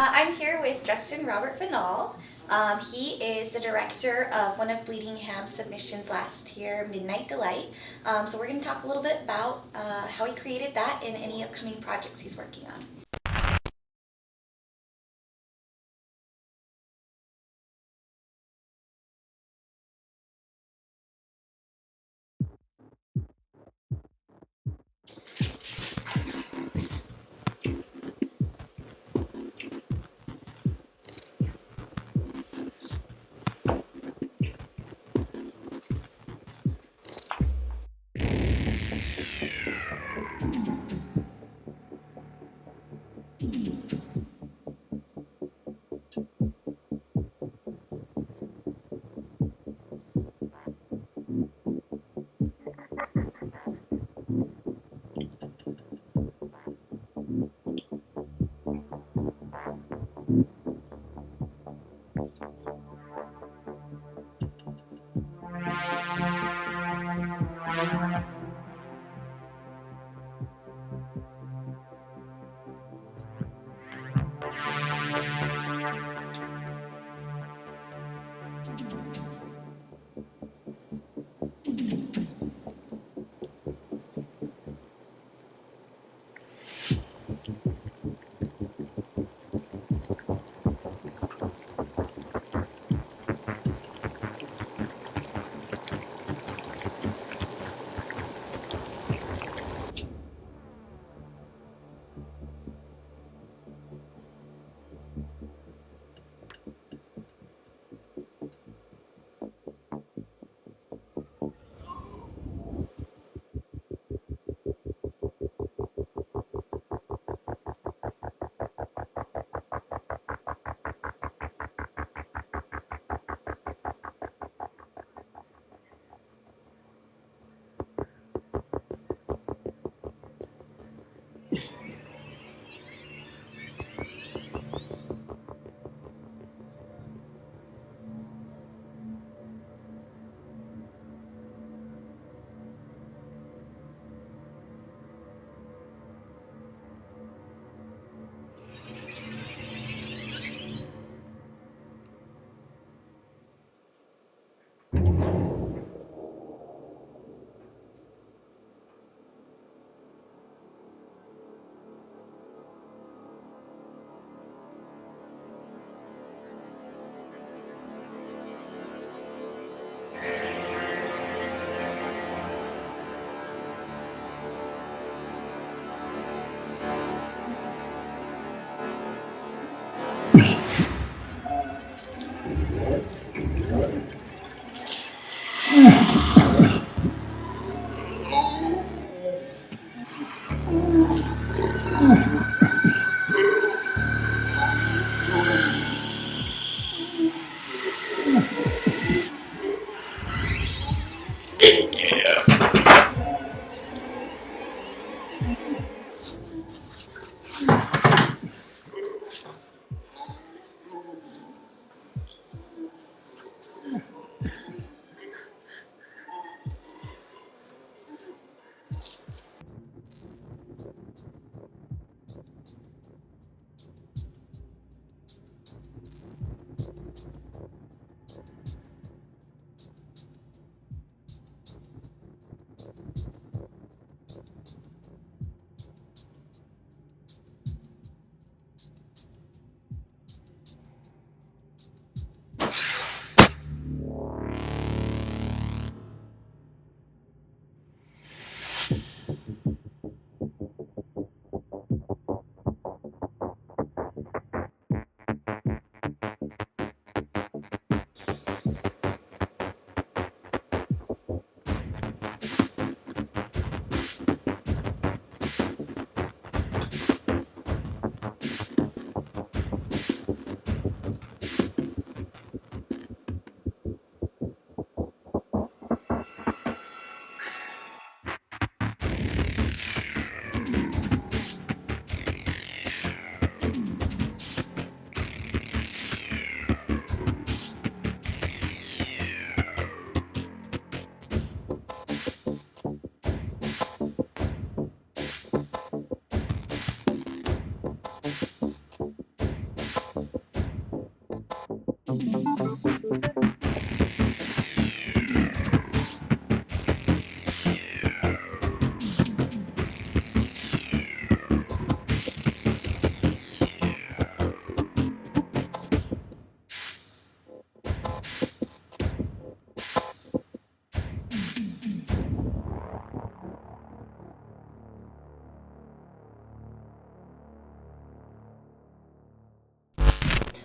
I'm here with Justin Robert Vinal. He is the director of one of Bleedingham's submissions last year, Midnight Delight. So we're going to talk a little bit about how he created that and any upcoming projects he's working on.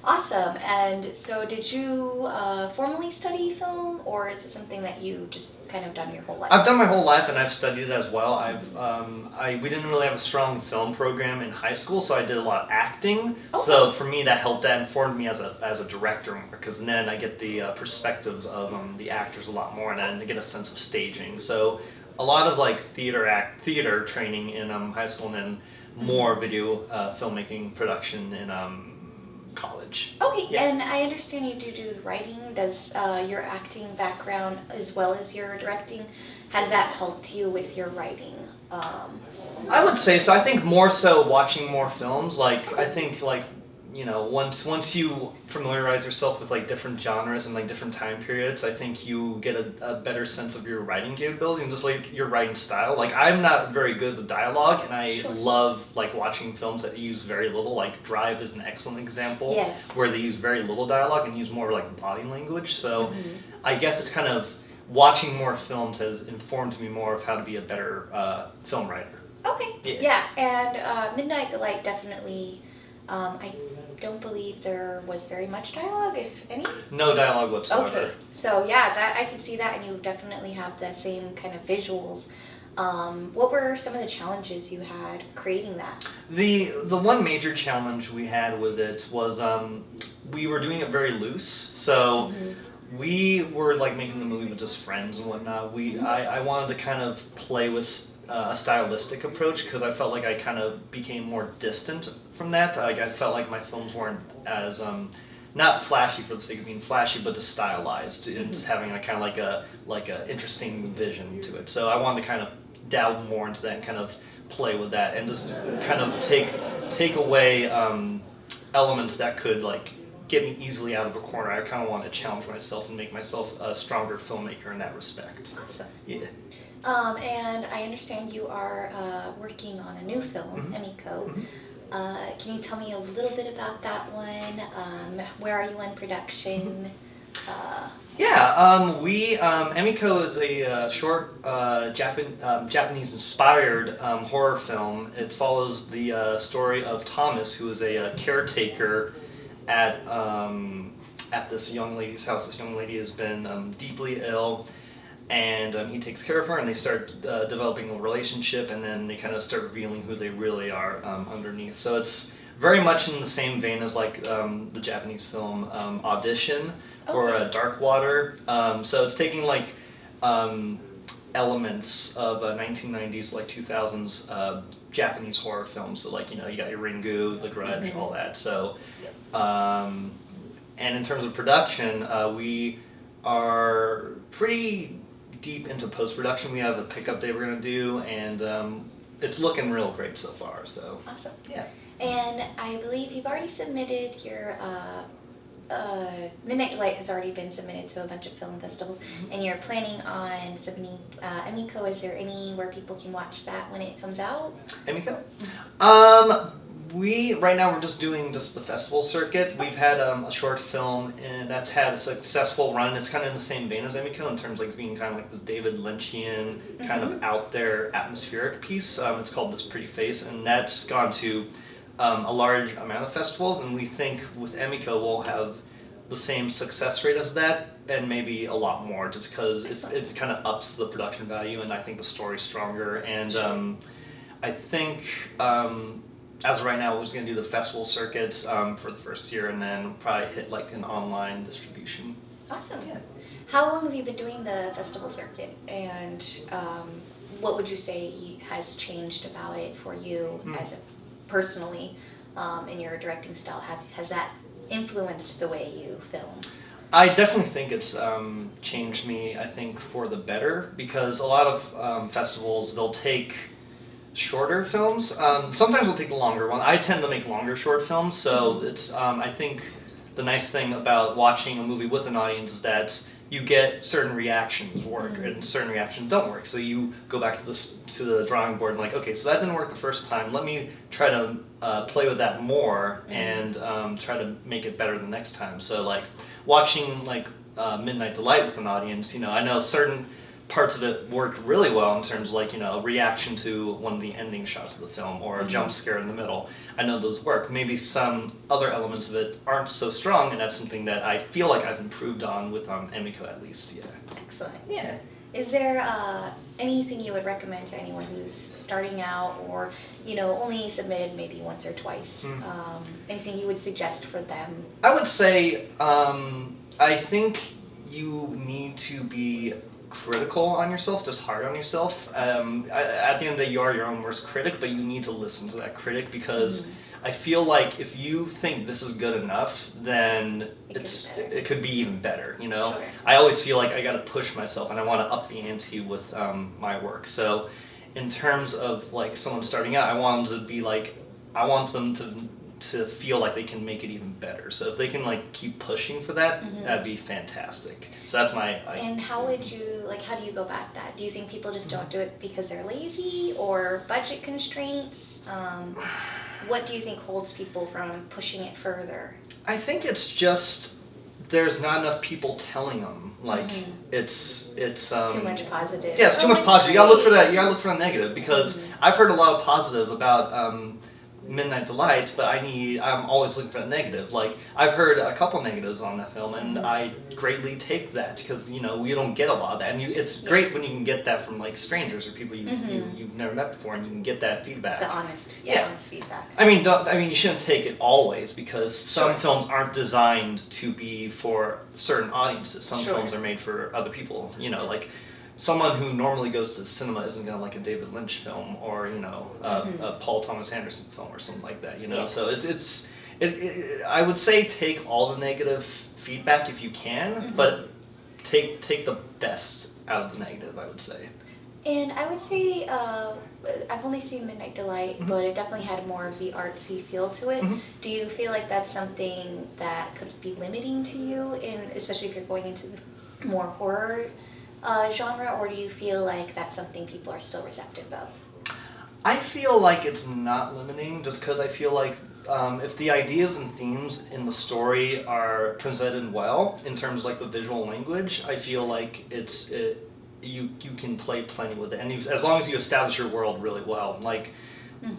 Awesome. And so did you formally study film, or is it something that you just kind of done your whole life? I've done my whole life, and I've studied it as well. We didn't really have a strong film program in high school, so I did a lot of acting. Okay. So for me, that informed me as a director, because then I get the perspectives of the actors a lot more, and then I get a sense of staging. So a lot of like theater training in high school, and then more video filmmaking production in college. Okay, Yeah. and I understand you do the writing. Does your acting background as well as your directing, has that helped you with your writing? I would say so. I think more so watching more films. Like, I think like, once you familiarize yourself with like different genres and like different time periods, I think you get a better sense of your writing capabilities and just like your writing style. Like, I'm not very good with dialogue, and I Sure. love like watching films that use very little. Like Drive is an excellent example, Yes. where they use very little dialogue and use more like body language. So Mhm. I guess it's kind of watching more films has informed me more of how to be a better film writer. Okay. Yeah, and Midnight Delight definitely. I don't believe there was very much dialogue, if any. No dialogue whatsoever. Okay, so yeah, that I can see that, and you definitely have the same kind of visuals. What were some of the challenges you had creating that? The one major challenge we had with it was we were doing it very loose. So we were like making the movie with just friends and whatnot. I wanted to kind of play with a stylistic approach, because I felt like I kind of became more distant from that. Like, I felt like my films weren't as not flashy for the sake of being flashy, but just stylized and just having a kind of like a interesting vision to it. So I wanted to kind of dabble more into that and kind of play with that and just kind of take away elements that could like get me easily out of a corner. I kind of want to challenge myself and make myself a stronger filmmaker in that respect. Awesome. Yeah. And I understand you are working on a new film, Amiko. Can you tell me a little bit about that one? Where are you in production? Amiko is a short Japanese-inspired horror film. It follows the story of Thomas, who is a caretaker at this young lady's house. This young lady has been deeply ill, and he takes care of her, and they start developing a relationship, and then they kind of start revealing who they really are underneath. So it's very much in the same vein as like the Japanese film Audition or Dark Water. So it's taking like elements of 1990s, like 2000s Japanese horror films. So like, you got your Ringu, The Grudge, all that. So, and in terms of production, we are pretty deep into post-production. We have a pickup day we're going to do, and it's looking real great so far. So Awesome. yeah. And I believe you've already submitted your Midnight Delight has already been submitted to a bunch of film festivals, and you're planning on submitting Amiko. Is there anywhere people can watch that when it comes out? Amiko? Right now we're just doing the festival circuit. We've had a short film, and that's had a successful run. It's kind of in the same vein as Amiko in terms of like being kind of like the David Lynchian kind of out there atmospheric piece. It's called This Pretty Face, and that's gone to a large amount of festivals, and we think with Amiko we'll have the same success rate as that, and maybe a lot more, just because it kind of ups the production value, and I think the story's stronger. And I think as of right now, we're just going to do the festival circuits for the first year, and then probably hit like an online distribution. Awesome. Yeah. How long have you been doing the festival circuit, and what would you say has changed about it for you as a personally in your directing style? Has that influenced the way you film? I definitely think it's changed me, I think, for the better, because a lot of festivals, they'll take shorter films. Sometimes we'll take the longer one. I tend to make longer short films, so it's I think the nice thing about watching a movie with an audience is that you get certain reactions work and certain reactions don't work. So you go back to the drawing board and like, okay, so that didn't work the first time. Let me try to play with that more and try to make it better the next time. So like watching like Midnight Delight with an audience, I know certain parts of it worked really well in terms of like, you know, a reaction to one of the ending shots of the film or a jump scare in the middle. I know those work. Maybe some other elements of it aren't so strong, and that's something that I feel like I've improved on with Amiko at least, yeah. Excellent, yeah. Is there anything you would recommend to anyone who's starting out or, you know, only submitted maybe once or twice? Anything you would suggest for them? I would say, I think you need to be critical on yourself, just hard on yourself. At the end of the day, you are your own worst critic, but you need to listen to that critic because I feel like if you think this is good enough, then it could be even better, you know? Sure. I always feel like I gotta push myself and I wanna up the ante with my work. So in terms of like someone starting out, I want them to be like, I want them to feel like they can make it even better. So if they can like keep pushing for that, that'd be fantastic. So that's my... And how would you, like, how do you go back that? Do you think people just don't do it because they're lazy or budget constraints? What do you think holds people from pushing it further? I think it's just there's not enough people telling them. Like it's too much positive. Yeah, it's too much positive. You gotta look for that. You gotta look for the negative because I've heard a lot of positive about Midnight Delight, but I'm always looking for the negative. Like I've heard a couple negatives on that film, and I greatly take that because you know we don't get a lot of that, and it's great when you can get that from like strangers or people you've never met before, and you can get that feedback. The honest feedback. I mean, you shouldn't take it always because some films aren't designed to be for certain audiences. Some films are made for other people. You know, like. Someone who normally goes to the cinema isn't going to like a David Lynch film or, you know, a Paul Thomas Anderson film or something like that, you know? So I would say take all the negative feedback if you can, but take the best out of the negative, I would say. And I would say, I've only seen Midnight Delight, but it definitely had more of the artsy feel to it. Do you feel like that's something that could be limiting to you, especially if you're going into the more horror genre, or do you feel like that's something people are still receptive of? I feel like it's not limiting just because I feel like if the ideas and themes in the story are presented well in terms of like the visual language, I feel like you can play plenty with it, and as long as you establish your world really well. Like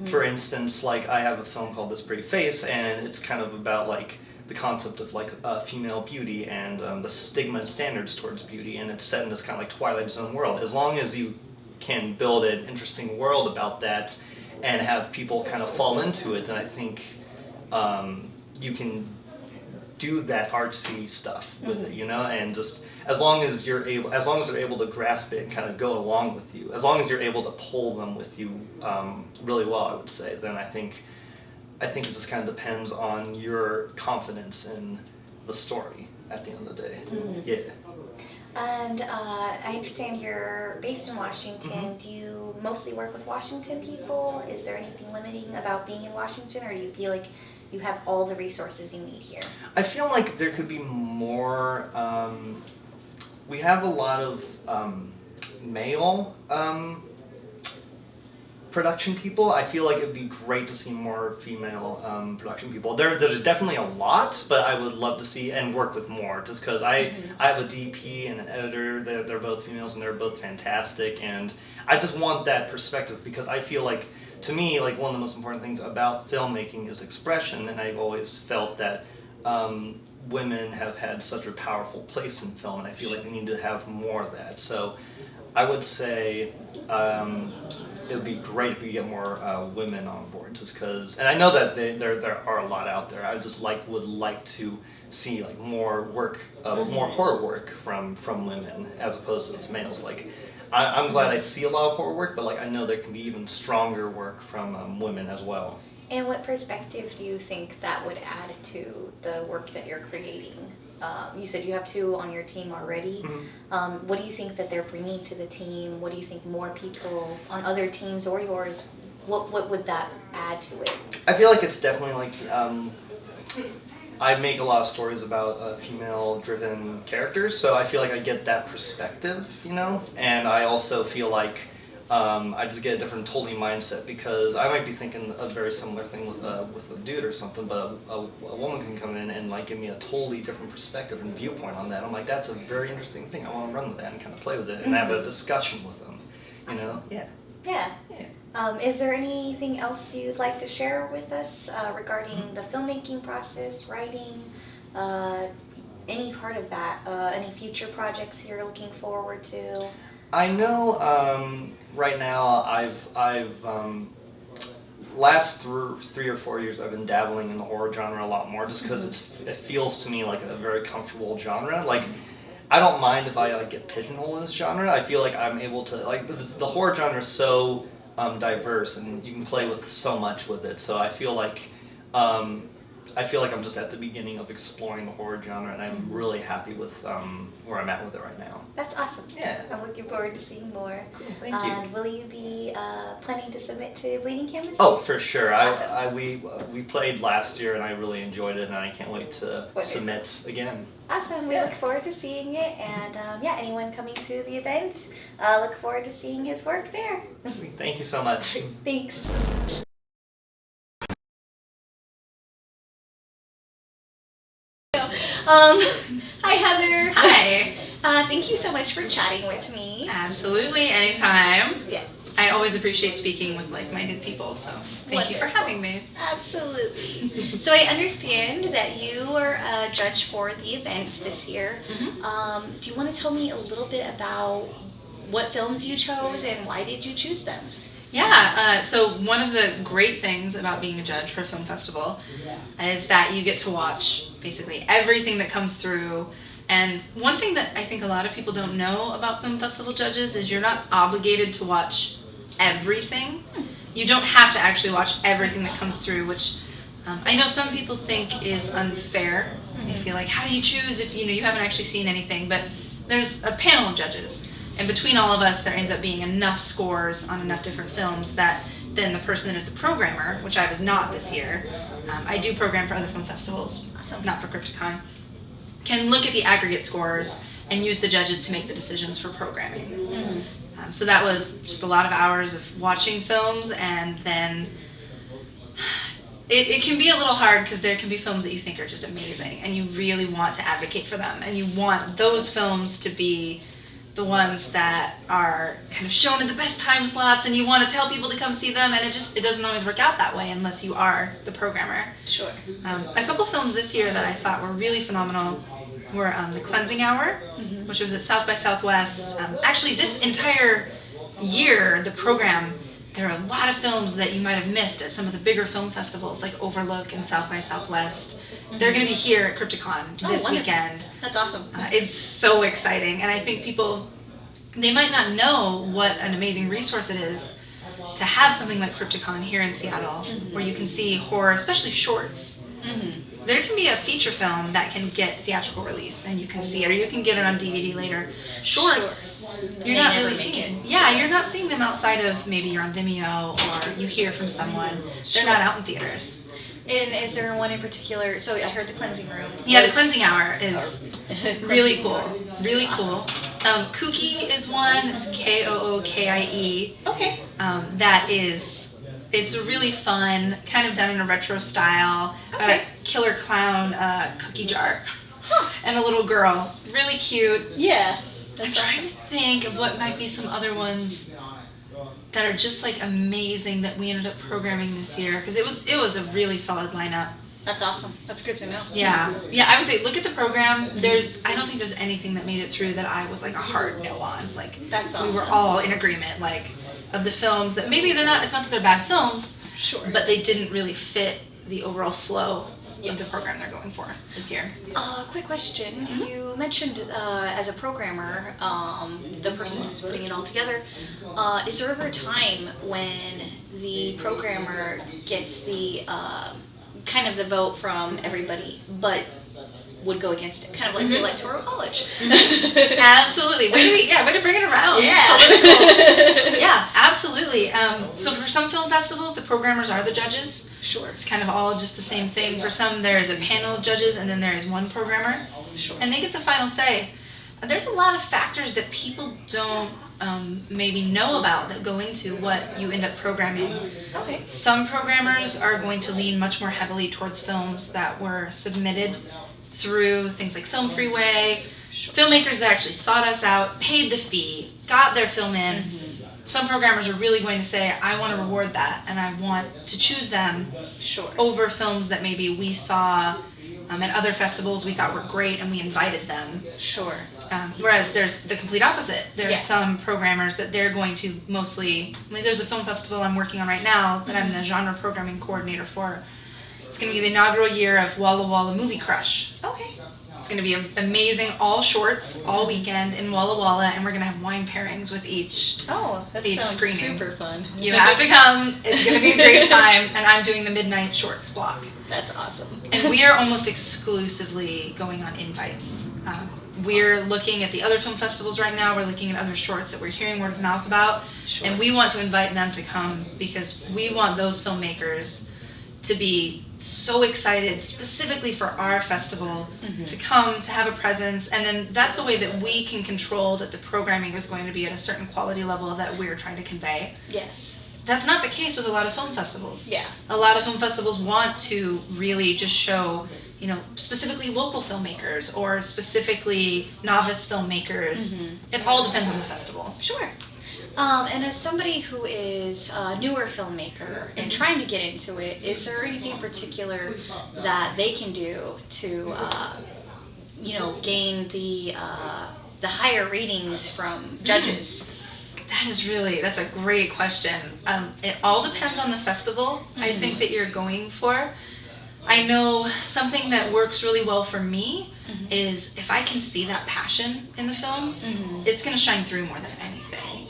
for instance, like I have a film called This Pretty Face, and it's kind of about like the concept of like female beauty and the stigma and standards towards beauty, and it's set in this kind of like Twilight Zone world. As long as you can build an interesting world about that and have people kind of fall into it, then I think you can do that artsy stuff with it, you know, and just as long as they're able to grasp it and kind of go along with you, as long as you're able to pull them with you really well, I would say, then I think it just kind of depends on your confidence in the story at the end of the day. Yeah. And I understand you're based in Washington. Do you mostly work with Washington people? Is there anything limiting about being in Washington, or do you feel like you have all the resources you need here? I feel like there could be more. We have a lot of male production people. I feel like it would be great to see more female production people. There's definitely a lot, but I would love to see and work with more just because I have a DP and an editor. They're both females and they're both fantastic, and I just want that perspective because I feel like, to me, like one of the most important things about filmmaking is expression, and I've always felt that women have had such a powerful place in film, and I feel like we need to have more of that. So I would say it would be great if we get more women on board, just because. And I know that there are a lot out there. I just would like to see like more work, more horror work from women as opposed to males. Like I'm glad I see a lot of horror work, but like I know there can be even stronger work from women as well. And what perspective do you think that would add to the work that you're creating? You said you have 2 on your team already. What do you think that they're bringing to the team? What do you think more people on other teams or yours, what would that add to it? I feel like it's definitely like, I make a lot of stories about female-driven characters, so I feel like I get that perspective, you know? And I also feel like I just get a different totally mindset, because I might be thinking a very similar thing with a dude or something, but a woman can come in and like give me a totally different perspective and viewpoint on that. I'm like, that's a very interesting thing. I want to run with that and kind of play with it and have a discussion with them. You know? Yeah. Yeah. Is there anything else you'd like to share with us regarding the filmmaking process, writing, any part of that? Any future projects you're looking forward to? I know right now I've last 3 or 4 years I've been dabbling in the horror genre a lot more, just because it feels to me like a very comfortable genre. Like, I don't mind if I like get pigeonholed in this genre. I feel like I'm able to, like, the horror genre is so diverse, and you can play with so much with it. So I feel like I'm just at the beginning of exploring the horror genre, and I'm really happy with where I'm at with it right now. That's awesome. Yeah. I'm looking forward to seeing more. Cool. Thank you. And will you be planning to submit to Bleedingham this year? Oh, for sure. Awesome. We played last year, and I really enjoyed it, and I can't wait to submit again. Awesome. We look forward to seeing it, and anyone coming to the event, look forward to seeing his work there. Thank you so much. Thanks. Hi Heather. Hi. Thank you so much for chatting with me. Absolutely, anytime. Yeah. I always appreciate speaking with like-minded people, so thank you for having me. Absolutely. So I understand that you were a judge for the event this year. Do you want to tell me a little bit about what films you chose and why did you choose them? Yeah, so one of the great things about being a judge for a film festival is that you get to watch basically everything that comes through. And one thing that I think a lot of people don't know about film festival judges is you're not obligated to watch everything. You don't have to actually watch everything that comes through, which I know some people think is unfair. They feel like, how do you choose if you haven't actually seen anything? But there's a panel of judges, and between all of us there ends up being enough scores on enough different films that then the person that is the programmer, which I was not this year, I do program for other film festivals, not for Crypticon, can look at the aggregate scores and use the judges to make the decisions for programming. So that was just a lot of hours of watching films, and then it can be a little hard because there can be films that you think are just amazing and you really want to advocate for them, and you want those films to be the ones that are kind of shown in the best time slots, and you want to tell people to come see them, and it doesn't always work out that way unless you are the programmer. Sure. A couple films this year that I thought were really phenomenal were The Cleansing Hour, which was at South by Southwest. Actually, this entire year, the program, there are a lot of films that you might have missed at some of the bigger film festivals like Overlook and South by Southwest. They're going to be here at Crypticon this weekend. That's awesome. It's so exciting, and I think people, they might not know what an amazing resource it is to have something like Crypticon here in Seattle, where you can see horror, especially shorts. There can be a feature film that can get theatrical release, and you can see it, or you can get it on DVD later. Shorts, you're not really seeing it. Yeah, you're not seeing them outside of maybe you're on Vimeo or you hear from someone. They're not out in theaters. And is there one in particular? So I heard The Cleansing Room. Yeah, The Cleansing Hour is really cool. Really Awesome. cool. Kookie is one. It's Kookie. Okay. That is, it's really fun, kind of done in a retro style. About a killer clown cookie jar and a little girl. Really cute. Yeah. I'm trying to think of what might be some other ones that are just like amazing that we ended up programming this year, because it was a really solid lineup. That's awesome. That's good to know. Yeah, I would say look at the program. I don't think there's anything that made it through that I was like a hard no on. Like, That's awesome. We were all in agreement, like, of the films that maybe they're not. It's not that they're bad films, Sure. but they didn't really fit the overall flow of the Yes. program they're going for this year. Quick question. You mentioned as a programmer, the person who's putting it all together, is there ever a time when the programmer gets the kind of the vote from everybody, but would go against it, kind of like the Electoral College? Absolutely. Way to bring it around. Yeah. Yeah, absolutely. So for some film festivals, the programmers are the judges. Sure. It's kind of all just the same thing. For some, there is a panel of judges, and then there is one programmer. Sure. And they get the final say. There's a lot of factors that people don't maybe know about that go into what you end up programming. Okay. Some programmers are going to lean much more heavily towards films that were submitted through things like Film Freeway, filmmakers that actually sought us out, paid the fee, got their film in. Some programmers are really going to say, I want to reward that, and I want to choose them over films that maybe we saw at other festivals we thought were great and we invited them. Whereas there's the complete opposite. There's some programmers that they're going to mostly, there's a film festival I'm working on right now that I'm the genre programming coordinator for. It's going to be the inaugural year of Walla Movie Crush. Okay. It's going to be amazing, all shorts, all weekend in Walla, and we're going to have wine pairings with each. Oh, that each sounds screening. super fun. You have to come. It's going to be a great time, and I'm doing the midnight shorts block. That's awesome. And we are almost exclusively going on invites. We're looking at the other film festivals right now. We're looking at other shorts that we're hearing word of mouth about, and we want to invite them to come because we want those filmmakers to be so excited specifically for our festival to come, to have a presence, and then that's a way that we can control that the programming is going to be at a certain quality level that we're trying to convey. Yes. That's not the case with a lot of film festivals. Yeah. A lot of film festivals want to really just show, specifically local filmmakers or specifically novice filmmakers. It all depends on the festival. Sure. And as somebody who is a newer filmmaker and trying to get into it, is there anything in particular that they can do to, gain the higher ratings from judges? That's a great question. It all depends on the festival, I think, that you're going for. I know something that works really well for me is if I can see that passion in the film, it's going to shine through more than anything.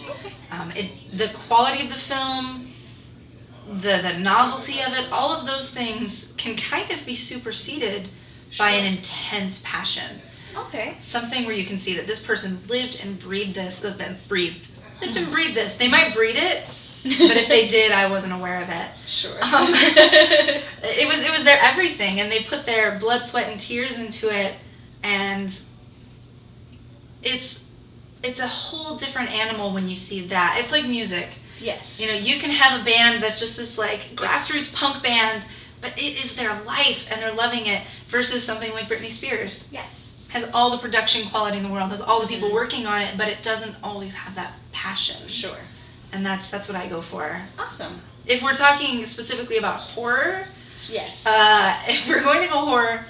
The quality of the film, the novelty of it, all of those things can kind of be superseded by an intense passion. Okay. Something where you can see that this person lived and breathed this, lived and breathed this. They might breed it, but if they did, I wasn't aware of it. Sure. It was their everything, and they put their blood, sweat, and tears into it, and it's a whole different animal when you see that. It's like music. Yes. You can have a band that's just this like grassroots punk band, but it is their life and they're loving it, versus something like Britney Spears. Yeah. Has all the production quality in the world, has all the people working on it, but it doesn't always have that passion. Sure. And that's what I go for. Awesome. If we're talking specifically about horror, yes. If we're going to go horror,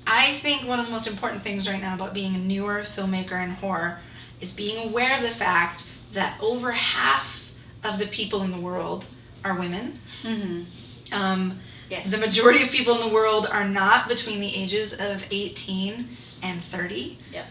I think one of the most important things right now about being a newer filmmaker in horror is being aware of the fact that over half of the people in the world are women. Yes. The majority of people in the world are not between the ages of 18 and 30. Yep.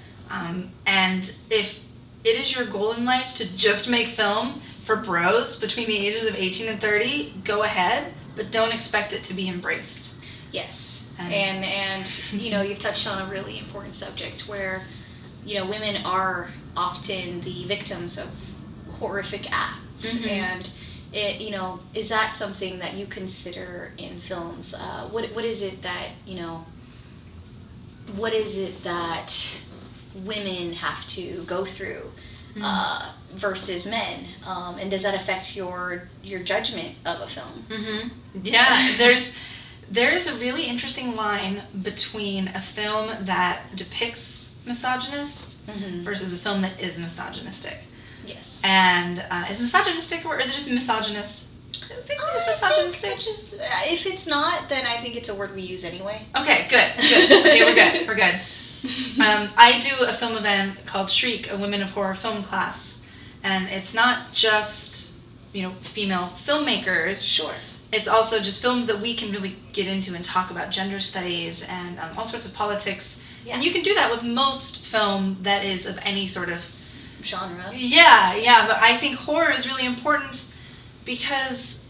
And if it is your goal in life to just make film for bros between the ages of 18 and 30, go ahead, but don't expect it to be embraced. Yes. And you've touched on a really important subject where, women are often the victims of horrific acts. And it, is that something that you consider in films? What is it that women have to go through versus men? And does that affect your judgment of a film? Yeah, there's a really interesting line between a film that depicts misogynist versus a film that is misogynistic. Yes. And is misogynistic, or is it just misogynist? I think it's misogynistic. If it's not, then I think it's a word we use anyway. Okay, good. Okay, we're good. I do a film event called Shriek, a Women of Horror film class, and it's not just female filmmakers. Sure. It's also just films that we can really get into and talk about gender studies and all sorts of politics. Yeah. And you can do that with most film that is of any sort of genre. Yeah, but I think horror is really important because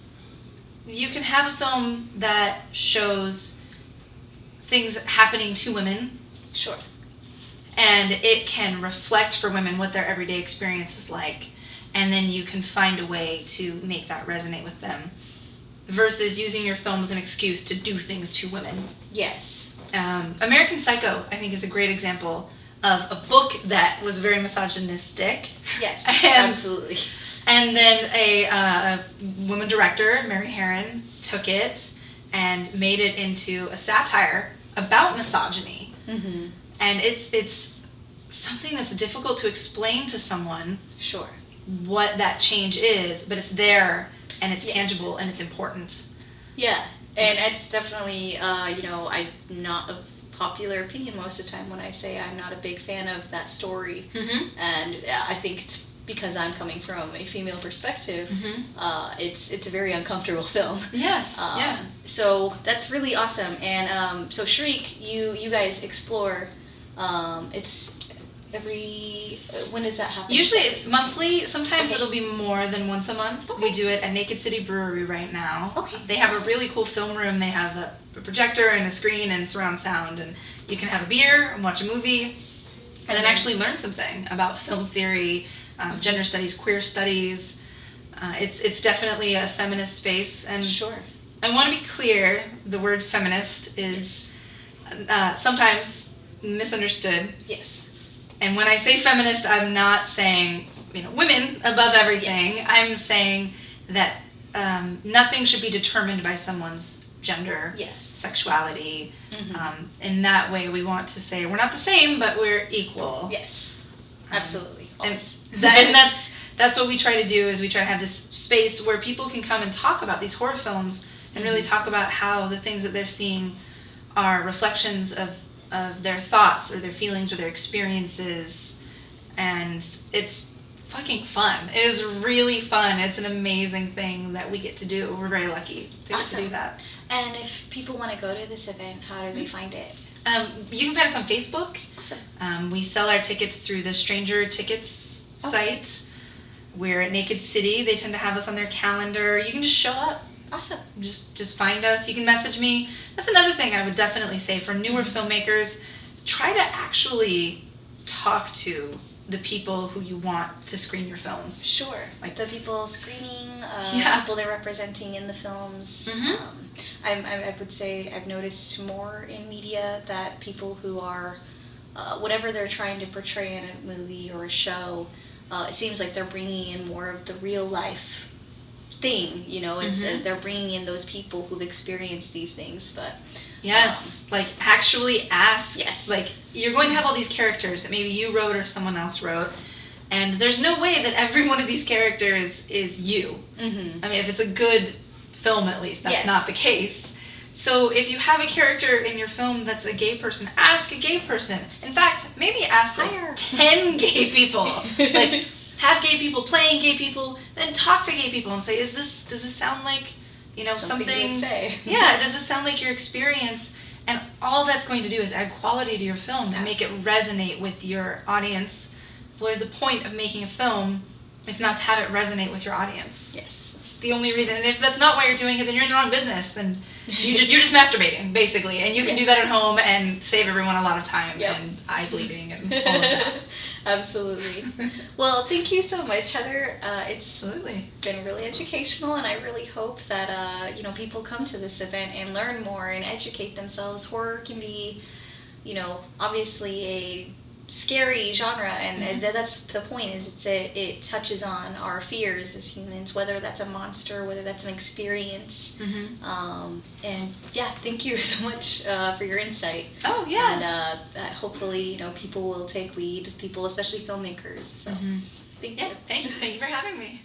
you can have a film that shows things happening to women. Sure. And it can reflect for women what their everyday experience is like, and then you can find a way to make that resonate with them, versus using your film as an excuse to do things to women. Yes. American Psycho, I think, is a great example of a book that was very misogynistic. Yes, And- absolutely. And then a woman director, Mary Herron, took it and made it into a satire about misogyny. Mm-hmm. And it's something that's difficult to explain to someone Sure. what that change is, but it's there and it's Yes. tangible and it's important. Yeah, and it's definitely, I'm not of popular opinion most of the time when I say I'm not a big fan of that story. Mm-hmm. And I think it's because I'm coming from a female perspective. Mm-hmm. It's a very uncomfortable film. Yes, yeah. So that's really awesome. And so Shriek, you guys explore. It's every when does that happen? Usually it's monthly. Sometimes Okay. it'll be more than once a month. Okay. We do it at Naked City Brewery right now. Okay. They have a really cool film room. They have a projector and a screen and surround sound, and you can have a beer and watch a movie, and then actually learn something about film theory, gender studies, queer studies. It's definitely a feminist space, and Sure. I want to be clear. The word feminist is sometimes misunderstood. Yes. And when I say feminist, I'm not saying, women above everything. Yes. I'm saying that nothing should be determined by someone's gender, Yes. sexuality. Mm-hmm. In that way, we want to say we're not the same, but we're equal. Yes. Absolutely. And, Always. that's what we try to do, is we try to have this space where people can come and talk about these horror films and really talk about how the things that they're seeing are reflections of their thoughts or their feelings or their experiences, and it's fucking fun. It is really fun. It's an amazing thing that we get to do. We're very lucky to get to do that. And if people want to go to this event, how do they find it? You can find us on Facebook. Awesome. We sell our tickets through the Stranger Tickets site. We're at Naked City. They tend to have us on their calendar. You can just show up. Awesome. Just find us. You can message me. That's another thing I would definitely say for newer filmmakers. Try to actually talk to the people who you want to screen your films. Sure. Like- the people screening, Yeah. people they're representing in the films. Mhm. I would say I've noticed more in media that people who are, whatever they're trying to portray in a movie or a show, it seems like they're bringing in more of the real life thing. It's they're bringing in those people who've experienced these things, but. Yes, like actually ask. Yes. Like you're going to have all these characters that maybe you wrote or someone else wrote, and there's no way that every one of these characters is you. Mm-hmm. I mean, if it's a good film, at least that's Yes. not the case. So if you have a character in your film that's a gay person, ask a gay person. In fact, maybe ask like Hire. 10 gay people. Like have gay people playing gay people, then talk to gay people and say, does this sound like, Something you would say. Yeah, does this sound like your experience? And all that's going to do is add quality to your film and make it resonate with your audience. What is the point of making a film if not to have it resonate with your audience? Yes. It's the only reason. And if that's not why you're doing it, then you're in the wrong business. Then you're just masturbating, basically. And you can do that at home and save everyone a lot of time Yep. and eye bleeding and all of that. Absolutely. Well, thank you so much, Heather. It's Absolutely. been really educational, and I really hope that people come to this event and learn more and educate themselves. Horror can be, obviously a scary genre, and that's the point. Is it touches on our fears as humans, whether that's a monster, whether that's an experience. Mm-hmm. And yeah, thank you so much for your insight. Oh, yeah. And hopefully, people will take lead. People, especially filmmakers. So, Mhm. thank you. Yeah, thank you for having me.